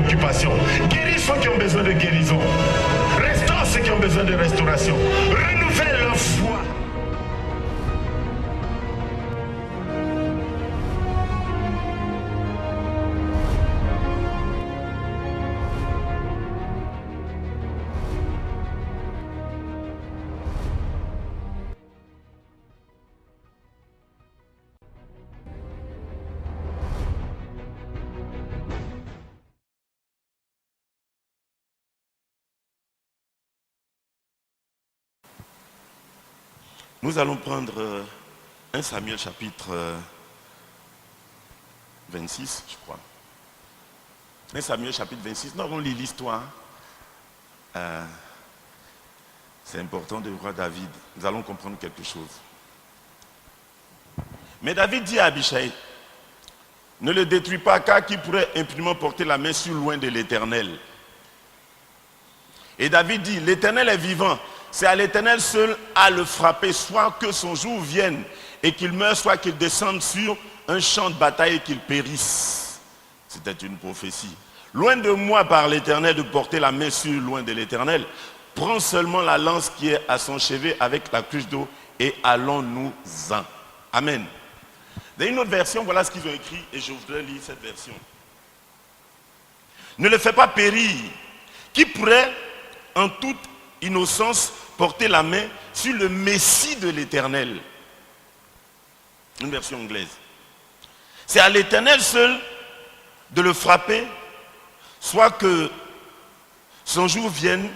préoccupations. Guéris ceux qui ont besoin de guérison. Restaure ceux qui ont besoin de restauration. Renouvelle leur foi. Nous allons prendre 1 Samuel chapitre 26, je crois. 1 Samuel chapitre 26, nous allons lire l'histoire. C'est important de voir David. Nous allons comprendre quelque chose. Mais David dit à Abishai, ne le détruis pas, car qui pourrait impunément porter la main sur loin de l'Éternel. Et David dit, l'Éternel est vivant. C'est à l'Éternel seul à le frapper, soit que son jour vienne et qu'il meure, soit qu'il descende sur un champ de bataille et qu'il périsse. C'était une prophétie. Loin de moi par l'Éternel de porter la main sur loin de l'Éternel. Prends seulement la lance qui est à son chevet avec la cruche d'eau et allons-nous-en. Amen. Dans une autre version, voilà ce qu'ils ont écrit et je voudrais lire cette version. Ne le fais pas périr. Qui pourrait en toute innocence porter la main sur le Messie de l'Éternel? Une version anglaise. C'est à l'Éternel seul de le frapper, soit que son jour vienne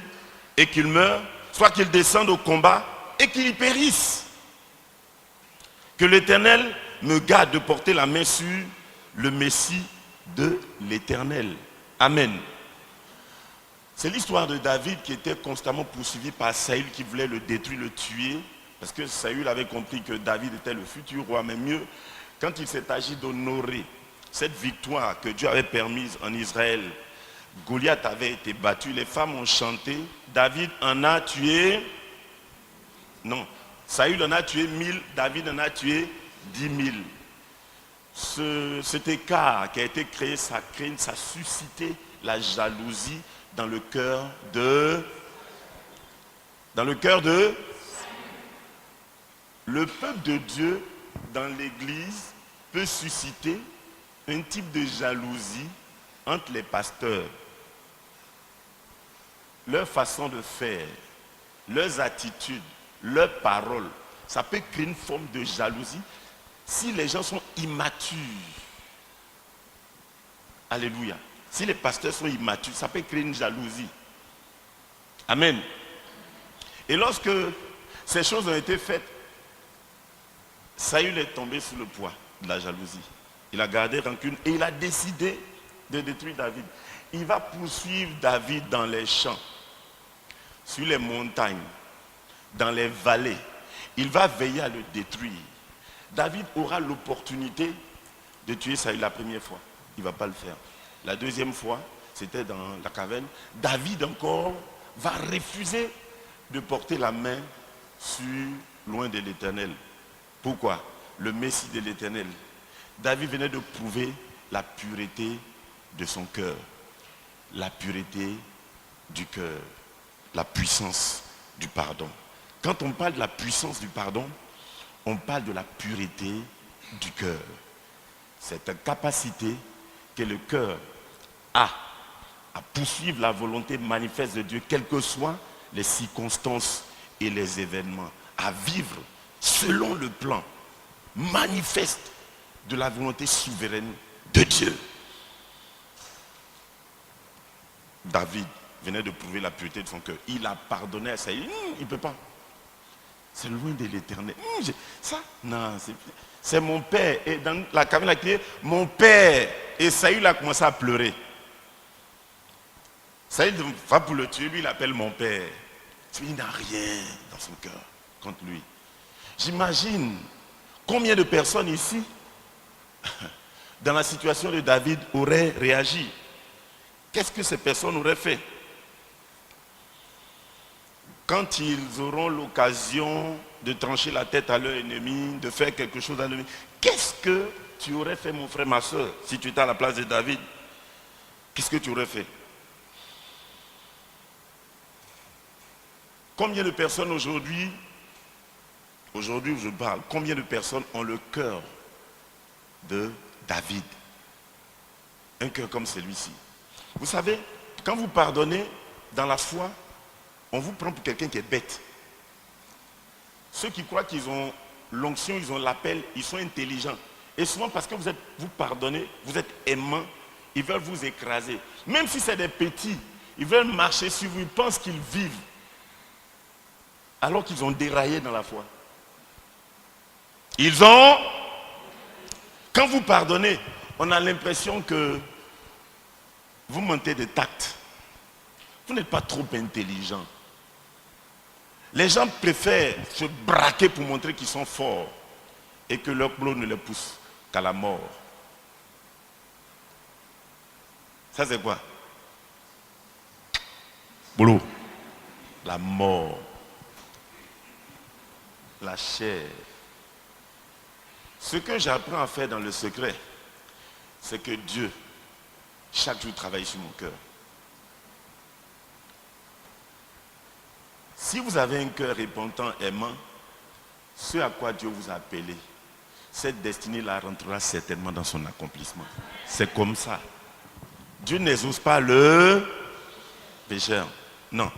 et qu'il meure, soit qu'il descende au combat et qu'il y périsse. Que l'Éternel me garde de porter la main sur le Messie de l'Éternel. Amen. C'est l'histoire de David qui était constamment poursuivi par Saül qui voulait le détruire, le tuer. Parce que Saül avait compris que David était le futur roi. Mais mieux, quand il s'est agi d'honorer cette victoire que Dieu avait permise en Israël, Goliath avait été battu, les femmes ont chanté, David en a tué, non, Saül en a tué 1000, David en a tué 10 000. Cet écart qui a été créé, ça a suscité la jalousie dans le cœur de... Le peuple de Dieu dans l'église peut susciter un type de jalousie entre les pasteurs. Leur façon de faire, leurs attitudes, leurs paroles, ça peut créer une forme de jalousie si les gens sont immatures. Alléluia. Si les pasteurs sont immatures, ça peut créer une jalousie. Amen. Et lorsque ces choses ont été faites, Saül est tombé sous le poids de la jalousie. Il a gardé rancune et il a décidé de détruire David. Il va poursuivre David dans les champs, sur les montagnes, dans les vallées. Il va veiller à le détruire. David aura l'opportunité de tuer Saül la première fois. Il ne va pas le faire. La deuxième fois, c'était dans la caverne. David encore va refuser de porter la main sur loin de l'Éternel. Pourquoi? Le Messie de l'Éternel. David venait de prouver la pureté de son cœur. La pureté du cœur. La puissance du pardon. Quand on parle de la puissance du pardon, on parle de la pureté du cœur. C'est une capacité que le cœur a à poursuivre la volonté manifeste de Dieu, quelles que soient les circonstances et les événements, à vivre selon le plan manifeste de la volonté souveraine de Dieu. David venait de prouver la pureté de son cœur. Il a pardonné à Saül. Il ne peut pas. C'est loin de l'Éternel. Ça, non, c'est mon père. Et dans la caverne, il a crié, mon père. Et Saül a commencé à pleurer. Saül va pour le tuer, lui il appelle mon père. Il n'a rien dans son cœur contre lui. J'imagine combien de personnes ici, dans la situation de David, auraient réagi. Qu'est-ce que ces personnes auraient fait? Quand ils auront l'occasion de trancher la tête à leur ennemi, de faire quelque chose à l'ennemi, qu'est-ce que tu aurais fait, mon frère, ma soeur, si tu étais à la place de David? qu'est-ce que tu aurais fait? Combien de personnes aujourd'hui où je parle, combien de personnes ont le cœur de David? Un cœur comme celui-ci. Vous savez, quand vous pardonnez dans la foi, on vous prend pour quelqu'un qui est bête. Ceux qui croient qu'ils ont l'onction, ils ont l'appel, ils sont intelligents. Et souvent parce que vous pardonnez, vous êtes aimant, ils veulent vous écraser. Même si c'est des petits, ils veulent marcher sur vous, ils pensent qu'ils vivent. Alors qu'ils ont déraillé dans la foi. Quand vous pardonnez, on a l'impression que vous mentez de tact. Vous n'êtes pas trop intelligent. Les gens préfèrent se braquer pour montrer qu'ils sont forts et que leur boulot ne les pousse qu'à la mort. Ça c'est quoi? Boulot. La mort. La chair. Ce que j'apprends à faire dans le secret, c'est que Dieu, chaque jour, travaille sur mon cœur. Si vous avez un cœur repentant, aimant, ce à quoi Dieu vous a appelé, cette destinée-là rentrera certainement dans son accomplissement. C'est comme ça. Dieu n'exauce pas le pécheur. Non.